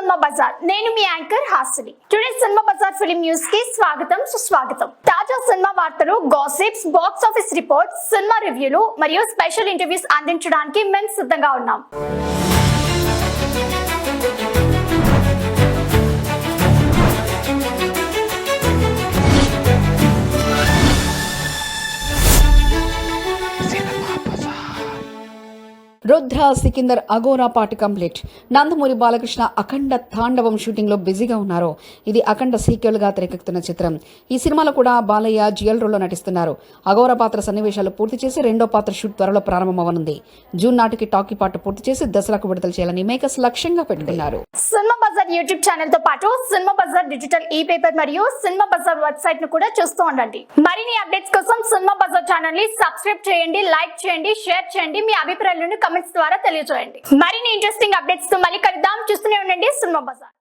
Cinema Bazaar. నేను మీ anchor Hasini. Today cinema Bazaar film news కి స్వాగతం సుస్వాగతం. తాజా సినిమా వార్తలు, gossips, box office reports, cinema రివ్యూలు మరియు స్పెషల్ ఇంటర్వ్యూస్ అందించడానికి మేము సిద్ధంగా ఉన్నాం. Rudra, Sikandar, Aghora part complete. Nandamuri Balakrishna Akhanda Thandavam shooting లో బిజీగా ఉన్నారు. ఇది అఖండ సీక్వెల్ గా తెరకెక్కుతున్న చిత్రం. ఈ సినిమాలో కూడా బాలయ్య జియల్ రోల్లో నటిస్తున్నారు. అఘోరా పాత్ర సన్నివేశాలు పూర్తి చేసి రెండో పాత్ర షూట్ త్వరలో ప్రారంభమవనుంది. జూన్ నాటికి టాకీ పార్ట్ పూర్తి చేసి దసరాకు విడుదల చేయాలని మేకర్స్ లక్ష్యంగా పెట్టుకున్నారు. సినిమా బజార్ యూట్యూబ్ ఛానల్ తో పాటు సినిమా బజార్ డిజిటల్ ఈ పేపర్ మరియు సినిమా బజార్ వెబ్సైట్ ను కూడా చూస్తూ ఉండండి. మరిన్ని అప్డేట్స్ కోసం సినిమా బజార్ ఛానల్ ని సబ్స్క్రైబ్ చేయండి, లైక్ చేయండి, షేర్ చేయండి, మీ అభిప్రాయాలను కామెంట్స్ ద్వారా తెలియజేయండి. మరిన్ని ఇంట్రెస్టింగ్ అప్డేట్స్ తో మళ్ళీ కలుద్దాం. చూస్తూనే ఉండండి సినిమా బజార్.